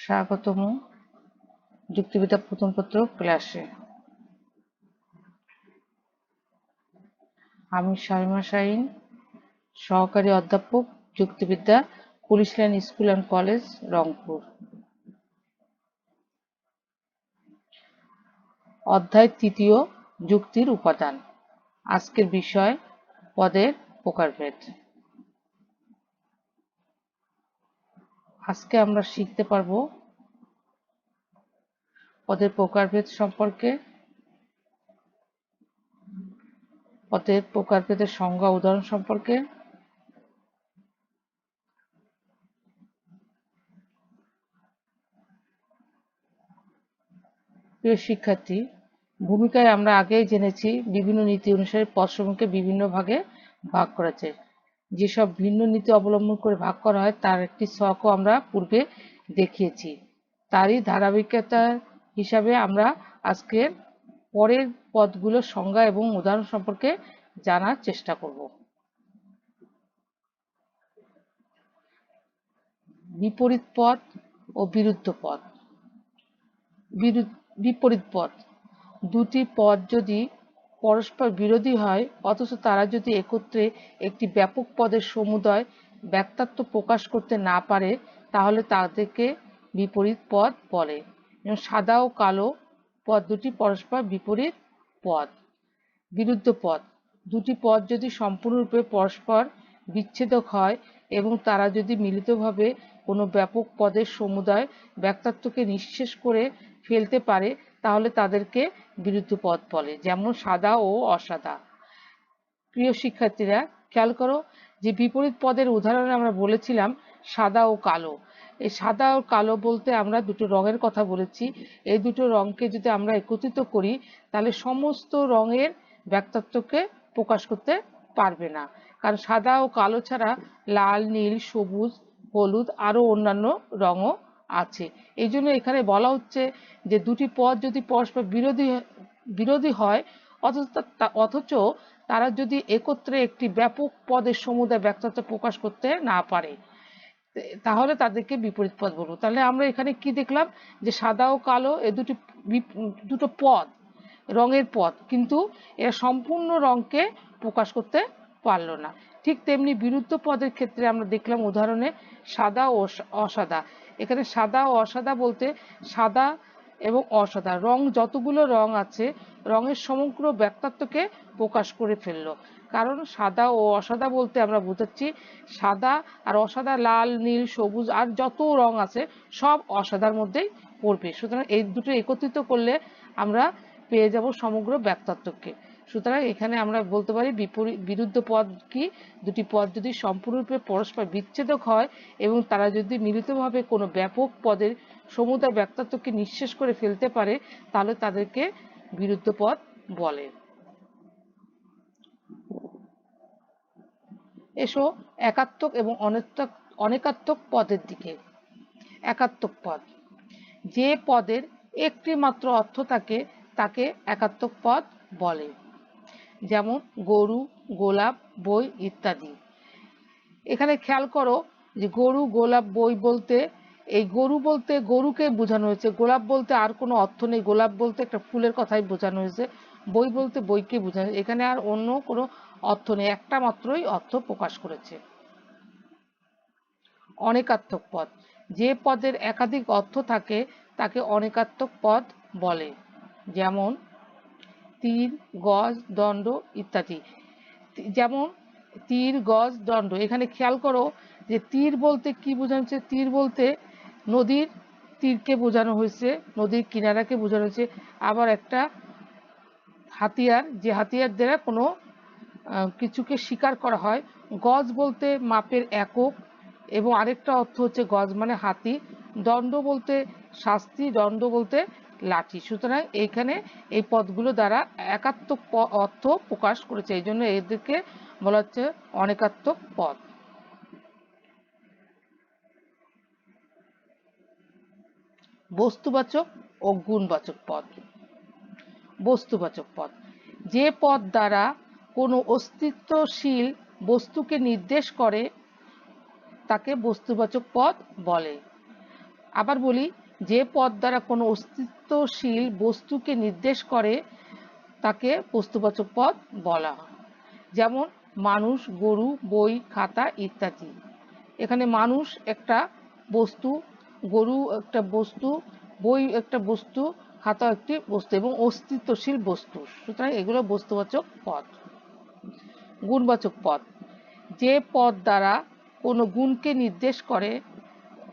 স্বাগতম যুক্তিবিদ্যা প্রথম পত্র ক্লাসে। আমি শামিমা শাহিন, সহকারী অধ্যাপক, যুক্তিবিদ্যা, police line school and college, Rangpur. অধ্যায় তৃতীয়, যুক্তির উপাদান। আজকের বিষয় পদের প্রকারভেদ। আজকে আমরা শিখতে পারব পদের প্রকারভেদ সম্পর্কে, পদের প্রকারভেদের সংজ্ঞা উদাহরণ সম্পর্কে, প্রিয় শিক্ষার্থী, ভূমিকায় আমরা আগেই জেনেছি বিভিন্ন নীতি অনুসারে পদসমূহকে বিভিন্ন ভাগে ভাগ করেছে। যেসব ভিন্ন নীতি অবলম্বন করে ভাগ করা হয় তার একটি ছকও আমরা পূর্বে দেখিয়েছি। তারই ধারাবাহিকতা হিসাবে আমরা আজকের পরের পদগুলোর সংজ্ঞা এবং উদাহরণ সম্পর্কে জানার চেষ্টা করব। বিপরীত পদ ও বিরুদ্ধ পদ। বিপরীত পদ, দুটি পদ যদি পরস্পর বিরোধী হয় অথচ তারা যদি একত্রে একটি ব্যাপক পদের সমুদয় ব্যক্তাত্ব প্রকাশ করতে না পারে তাহলে তাদেরকে বিপরীত পদ বলে। সাদা ও কালো পদ দুটি পরস্পর বিপরীত পদ। বিরুদ্ধ পদ, দুটি পদ যদি সম্পূর্ণরূপে পরস্পর বিচ্ছেদক হয় এবং তারা যদি মিলিতভাবে কোনো ব্যাপক পদের সমুদয় ব্যক্তাত্বকে নিঃশেষ করে ফেলতে পারে তাহলে তাদেরকে বিরুদ্ধ পদ বলে, যেমন সাদা ও অসাদা। প্রিয় শিক্ষার্থীরা, খেয়াল করো যে বিপরীত পদের উদাহরণে আমরা বলেছিলাম সাদা ও কালো। এই সাদা ও কালো বলতে আমরা দুটো রঙের কথা বলেছি। এই দুটো রঙকে যদি আমরা একত্রিত করি তাহলে সমস্ত রঙের ব্যক্তাত্বকে প্রকাশ করতে পারবে না, কারণ সাদা ও কালো ছাড়া লাল, নীল, সবুজ, হলুদ আরও অন্যান্য রঙও আছে। এই জন্য এখানে বলা হচ্ছে যে দুটি পদ যদি পরস্পর বিরোধী হয় অথচ তারা যদি একত্রে একটি ব্যাপক পদের সমুদয় ব্যক্তাত্ব প্রকাশ করতে না পারে তাহলে তাদেরকে বিপরীত পদ বলবো। তাহলে আমরা এখানে কি দেখলাম যে সাদা ও কালো এ দুটো পদ, রঙের পদ, কিন্তু এরা সম্পূর্ণ রঙকে প্রকাশ করতে পারলো না। ঠিক তেমনি বিরুদ্ধ পদের ক্ষেত্রে আমরা দেখলাম উদাহরণে সাদা ও অসাদা। এখানে সাদা ও অসাদা বলতে সাদা এবং অসাদা রং, যতগুলো রং আছে রঙের সমগ্র ব্যক্তাত্বকে প্রকাশ করে ফেললো। কারণ সাদা ও অসাদা বলতে আমরা বোঝাচ্ছি সাদা আর অসাদা, লাল, নীল, সবুজ আর যত রং আছে সব অসাদার মধ্যেই পড়বে। সুতরাং এই দুটো একত্রিত করলে আমরা পেয়ে যাব সমগ্র ব্যক্তাত্বকে। সুতরাং এখানে আমরা বলতে পারি বিরুদ্ধ পদ কি, দুটি পদ যদি সম্পূর্ণরূপে পরস্পর বিচ্ছেদক হয় এবং তারা যদি মিলিতভাবে কোনো ব্যাপক পদের সমুদয় ব্যক্তাত্বকে নিঃশেষ করে ফেলতে পারে তাহলে তাদেরকে বিরুদ্ধ পদ বলে। এসো একাত্মক এবং অনেকাত্মক পদের দিকে। একাত্মক পদ, যে পদের একটি মাত্র অর্থ থাকে তাকে একাত্মক পদ বলে, যেমন গরু, গোলাপ, বই ইত্যাদি। এখানে খেয়াল করো যে গরু, গোলাপ, বই বলতে এই গরু বলতে গরুকে বোঝানো হয়েছে, গোলাপ বলতে আর কোনো অর্থ নেই, গোলাপ বলতে একটা ফুলের কথাই বোঝানো হয়েছে, বই বলতে বইকে বোঝানো, এখানে আর অন্য কোনো অর্থ নেই, একটা মাত্রই অর্থ প্রকাশ করেছে। অনেকাত্মক পদ, যে পদের একাধিক অর্থ থাকে তাকে অনেকাত্মক পদ বলে, যেমন তীর, গজ, দণ্ড ইত্যাদি। যেমন তীর, গজ, দণ্ড। এখানে খেয়াল করো যে তীর বলতে কি বোঝানো হচ্ছে, তীর বলতে নদীর তীরকে বোঝানো হয়েছে, নদীর কিনারাকে বোঝানো হয়েছে। আবার একটা হাতিয়ার, যে হাতিয়ার দ্বারা কোনো কিছুকে শিকার করা হয়। গজ বলতে মাপের একক এবং আরেকটা অর্থ হচ্ছে গজ মানে হাতি। দণ্ড বলতে শাস্তি, দণ্ড বলতে লাঠি। সুতরাং এইখানে এই পদগুলো দ্বারা একাত্মক অর্থ প্রকাশ করেছে, এই জন্য এদেরকে বলা হচ্ছে অনেকাত্মক পদ। বস্তুবাচক ও গুণবাচক পদ। বস্তুবাচক পদ, যে পদ দ্বারা কোনো অস্তিত্বশীল বস্তুকে নির্দেশ করে তাকে বস্তুবাচক পদ বলে। আবার বলি, যে পদ দ্বারা কোনো অস্তিত্বশীল বস্তুকে নির্দেশ করে তাকে বস্তুবাচক পদ বলা হয়। যেমন মানুষ, গরু, বই, খাতা ইত্যাদি। এখানে মানুষ একটা বস্তু, গরু একটা বস্তু, বই একটা বস্তু, খাতা একটি বস্তু এবং অস্তিত্বশীল বস্তু, সুতরাং এগুলো বস্তুবাচক পদ। গুণবাচক পদ, যে পদ দ্বারা কোনো গুণকে নির্দেশ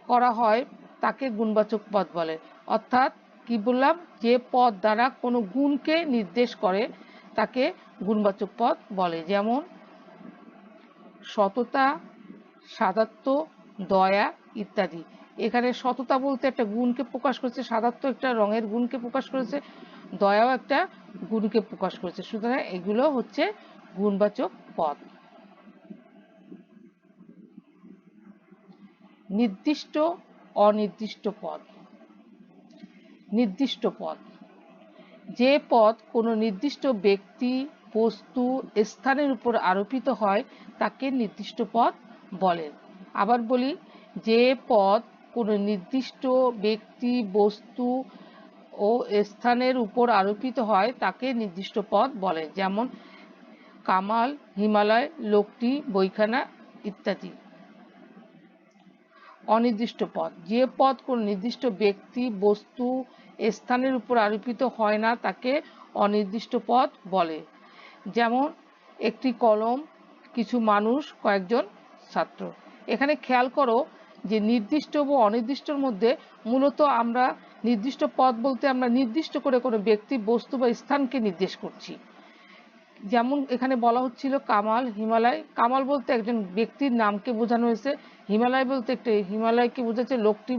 করা হয় তাকে গুণবাচক পদ বলে। অর্থাৎ কি বললাম, যে পদ দ্বারা কোনো গুণকে নির্দেশ করে তাকে গুণবাচক পদ বলে। যেমন সততা, সাদাত্ব, দয়া ইত্যাদি। এখানে সততা বলতে একটা গুণকে প্রকাশ করেছে, সাদাত্ব একটা রঙের গুণকে প্রকাশ করেছে, দয়াও একটা গুণকে প্রকাশ করেছে, সুতরাং এগুলো হচ্ছে গুণবাচক পদ। নির্দিষ্ট, অনির্দিষ্ট পদ। নির্দিষ্ট পদ, যে পদ কোনো নির্দিষ্ট ব্যক্তি, বস্তু, স্থানের উপর আরোপিত হয় তাকে নির্দিষ্ট পদ বলে। আবার বলি, যে পদ কোনো নির্দিষ্ট ব্যক্তি, বস্তু ও স্থানের উপর আরোপিত হয় তাকে নির্দিষ্ট পদ বলে। যেমন কামাল, হিমালয়, লোকটি, বইখানা ইত্যাদি। অনির্দিষ্ট পদ, যে পদ কোনো নির্দিষ্ট ব্যক্তি, বস্তু, স্থানের উপর আরোপিত হয় না তাকে অনির্দিষ্ট পদ বলে। যেমন একটি কলম, কিছু মানুষ, কয়েকজন ছাত্র। এখানে খেয়াল করো যে নির্দিষ্ট ও অনির্দিষ্টর মধ্যে মূলত আমরা নির্দিষ্ট পদ বলতে আমরা নির্দিষ্ট করে কোনো ব্যক্তি, বস্তু বা স্থানকে নির্দেশ করছি। যেমন এখানে বলা হচ্ছিল কামাল, হিমালয়। কামাল বলতে একজন ব্যক্তির নামকে বোঝানো হয়েছে, হিমালয় বলতে একটা হিমালয়কে বোঝাচ্ছে, লোকটি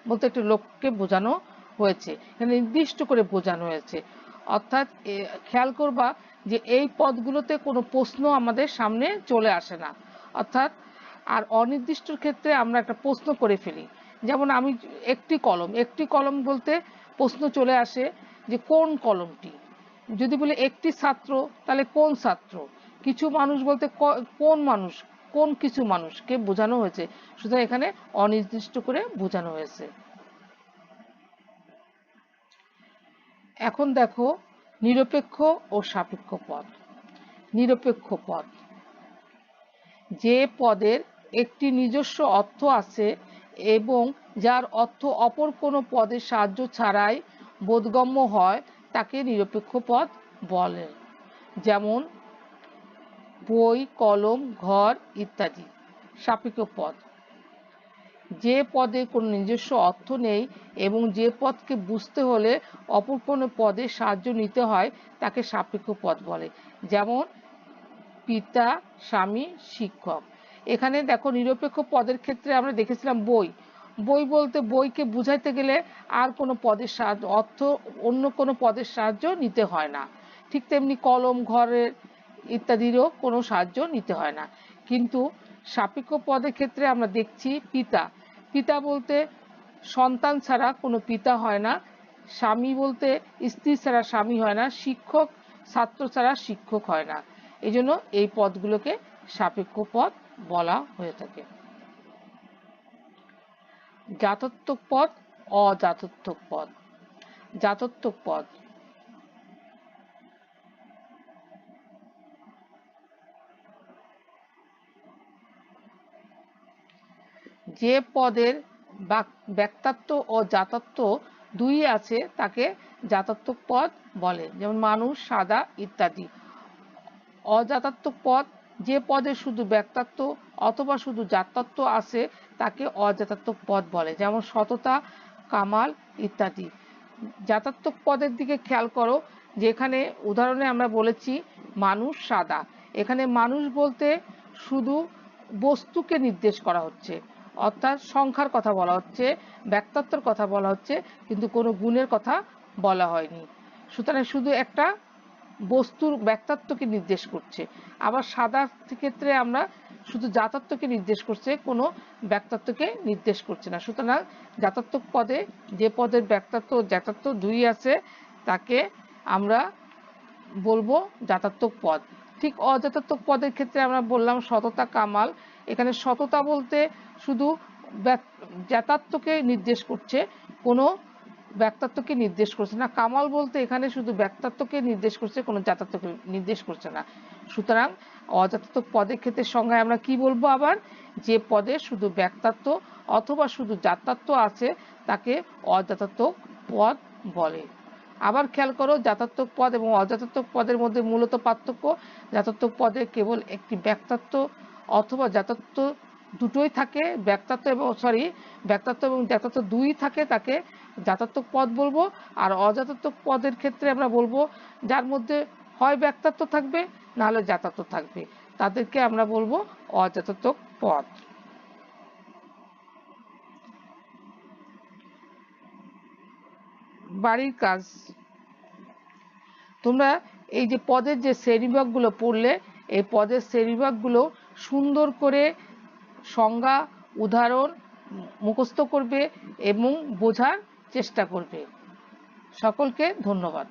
বলতে একটা লোককে বোঝানো হয়েছে, এখানে নির্দিষ্ট করে বোঝানো হয়েছে। অর্থাৎ খেয়াল করবা যে এই পদগুলোতে কোনো প্রশ্ন আমাদের সামনে চলে আসে না। অর্থাৎ আর অনির্দিষ্টর ক্ষেত্রে আমরা একটা প্রশ্ন করে ফেলি। যেমন আমি একটি কলম, একটি কলম বলতে প্রশ্ন চলে আসে যে কোন কলমটি। যদি বলে একটি ছাত্র, তাহলে কোন ছাত্র। কিছু মানুষ বলতে কোন মানুষ, কোন কিছু মানুষকে বোঝানো হয়েছে, সুতরাং এখানে অনির্দিষ্ট করে বোঝানো হয়েছে। এখন দেখো নিরপেক্ষ ও সাপেক্ষ পদ। নিরপেক্ষ পদ, যে পদের একটি নিজস্ব অর্থ আছে এবং যার অর্থ অপর কোনো পদের সাহায্য ছাড়াই বোধগম্য হয় তাকে নিরপেক্ষ পদ বলে। যেমন বই, কলম, ঘর ইত্যাদি। সাপেক্ষ পদ, যে পদে কোনো নিজস্ব অর্থ নেই এবং যে পদকে বুঝতে হলে অপর কোনো পদের সাহায্য নিতে হয় তাকে সাপেক্ষ পদ বলে। যেমন পিতা, স্বামী, শিক্ষক। এখানে দেখো নিরপেক্ষ পদের ক্ষেত্রে আমরা দেখেছিলাম বই। বই বলতে বইকে বুঝাইতে গেলে আর কোনো পদের সাহায্য, অর্থ অন্য কোনো পদের সাহায্য নিতে হয় না। ঠিক তেমনি কলম, ঘরের ইত্যাদিরও কোনো সাহায্য নিতে হয় না। কিন্তু সাপেক্ষ পদের ক্ষেত্রে আমরা দেখছি পিতা। পিতা বলতে সন্তান ছাড়া কোনো পিতা হয় না, স্বামী বলতে স্ত্রী ছাড়া স্বামী হয় না, শিক্ষক ছাত্র ছাড়া শিক্ষক হয় না। এই জন্য এই পদগুলোকে সাপেক্ষ পদ বলা হয়ে থাকে। জাতত্বক পদ, অজাতত্বক পদ। জাতত্বক পদ, যে পদের ব্যক্তাত্ব ও জাতত্ব দুই আছে তাকে জাতত্বক পদ বলে। যেমন মানুষ, সাদা ইত্যাদি। অজাতাত্মক পদ, যে পদে শুধু ব্যক্তাত্ব অথবা শুধু জাতত্ব আছে তাকে অজাতাত্মক পদ বলে। যেমন সততা, কামাল ইত্যাদি। জাতাত্মক পদের দিকে খেয়াল করো, যেখানে উদাহরণে আমরা বলেছি মানুষ, সাদা। এখানে মানুষ বলতে শুধু বস্তুকে নির্দেশ করা হচ্ছে, অর্থাৎ সংখ্যার কথা বলা হচ্ছে, ব্যক্তাত্বর কথা বলা হচ্ছে, কিন্তু কোনো গুণের কথা বলা হয়নি। সুতরাং শুধু একটা বস্তুর ব্যক্তাত্বকে নির্দেশ করছে। আবার সাদার ক্ষেত্রে আমরা শুধু জাতত্বকে নির্দেশ করছে, কোনো ব্যক্তাত্বকে নির্দেশ করছে না। সুতরাং জাতত্বক পদে যে পদের ব্যক্তাত্ব ও জাতত্ব দুই আছে তাকে আমরা বলবো জাতাত্মক পদ। ঠিক অজাতাত্মক পদের ক্ষেত্রে আমরা বললাম সততা, কামাল। এখানে সততা বলতে শুধু জ্ঞাতার্থকে নির্দেশ করছে, কোনো ব্যক্তার্থকে নির্দেশ করছে না। কামাল বলতে এখানে শুধু ব্যক্তার্থকে নির্দেশ করছে, কোনো জাতার্থকে নির্দেশ করছে না। সুতরাং অজাতার্থক পদের ক্ষেত্রে সংজ্ঞায় আমরা কি বলবো আবার, যে পদে শুধু ব্যক্তার্থ অথবা শুধু জাতার্থ আছে তাকে অজাতার্থক পদ বলে। আবার খেয়াল করো, জাতার্থক পদ এবং অজাতার্থক পদের মধ্যে মূলত পার্থক্য, জাতার্থক পদে কেবল একটি ব্যক্তার্থ অথবা জাতার্থ দুটোই থাকে, ব্যক্তার্থ এবং জাতার্থ দুই থাকে, তাকে জাতার্থক পদ বলবো। আর অজাতার্থক পদের ক্ষেত্রে আমরা বলবো যার মধ্যে হয় ব্যক্তার্থ থাকবে না হলে জাতার্থ থাকবে, তাদেরকে আমরা বলবো অজাতার্থক পদ। বাড়ির কাজ, তোমরা এই যে পদের যে শ্রেণীবিভাগগুলো পড়লে, এই পদের শ্রেণীবিভাগগুলো সুন্দর করে সংজ্ঞা উদাহরণ মুখস্থ করবে এবং বোঝার চেষ্টা করবে। সকলকে ধন্যবাদ।